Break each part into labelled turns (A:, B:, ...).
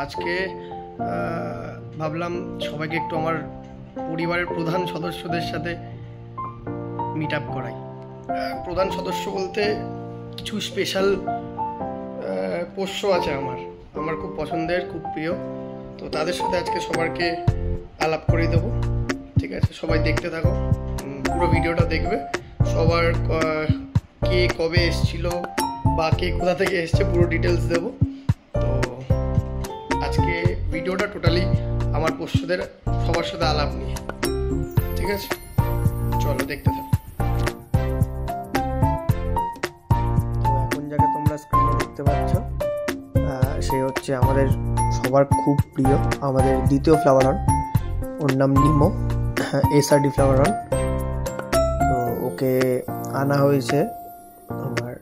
A: আজকে ভাবলাম সবাইকে একটু আমার পরিবারের প্রধান সদস্যদের সাথে মিট আপ করাই। প্রধান সদস্য বলতে কিছু স্পেশাল পোষ্য আছে আমার খুব পছন্দের, খুব প্রিয়। তো তাদের সাথে আজকে সবাইকে আলাপ করে দেবো। ঠিক আছে, সবাই দেখতে থাকো, পুরো ভিডিওটা দেখবে। সবার কে কবে এসেছিল বা কে কোথা থেকে এসছে পুরো ডিটেলস দেবো। তো আজকে ভিডিওটা টোটালি আমার পোষ্যদের সবার সাথে আলাপ নিয়ে। ঠিক আছে, চলো দেখতে থাকো। তো এখন যাকে তোমরা স্ক্রিনে দেখতে পাচ্ছ সে হচ্ছে আমাদের সবার খুব প্রিয়, আমাদের দ্বিতীয় ফ্লাওয়ার হর্ন। ওর নাম নিমো, SRD ফ্লাওয়ার হর্ন। তো ওকে আনা হয়েছে আমার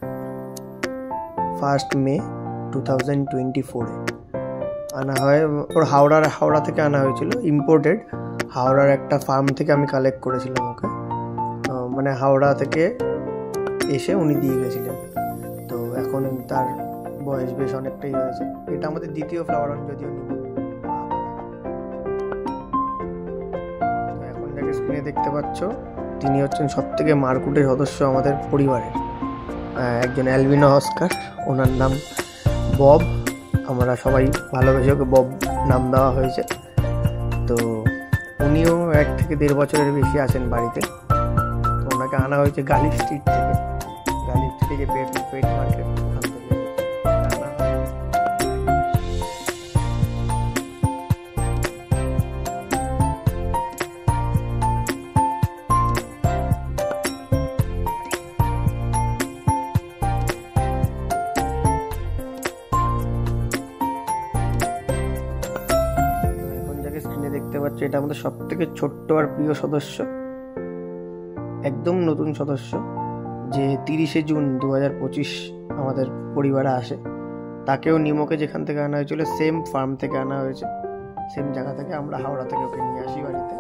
A: 1 মে 2024-এ আনা হয়। ওর হাওড়া থেকে আনা হয়েছিল, ইম্পোর্টেড। হাওড়ার একটা ফার্ম থেকে আমি কালেক্ট করেছিলাম ওকে, মানে হাওড়া থেকে এসে উনি দিয়ে গেছিলেন। তো এখন তার বয়স বেশ অনেকটাই হয়েছে। এটা আমাদের দ্বিতীয় ফ্লাওয়ার হর্ন, যদিও নিমো। তো এখন যাকে স্ক্রিনে দেখতে পাচ্ছ তিনি হচ্ছেন সব থেকে মারকুটের সদস্য আমাদের পরিবারের, একজন অ্যালবিনো অস্কার। ওনার নাম বব, আমরা সবাই ভালোবেসে ওকে বব নাম দেওয়া হয়েছে। তো উনিও 1 থেকে 1.5 বছরের বেশি আছেন বাড়িতে। তো ওনাকে আনা হয়েছে গালি স্ট্রিট থেকে পেট মার্কেট, ওখান থেকে আনা। দেখতে পাচ্ছ এটা আমাদের সব থেকে ছোট্ট আর প্রিয় সদস্য, একদম নতুন সদস্য, যে 30শে জুন 2025 আমাদের পরিবারে আসে। তাকেও নিমোকে যেখান থেকে আনা হয়েছিল সেম ফার্ম থেকে আনা হয়েছে, সেম জায়গা থেকে। আমরা হাওড়া থেকে ওকে নিয়ে আসি বাড়িতে।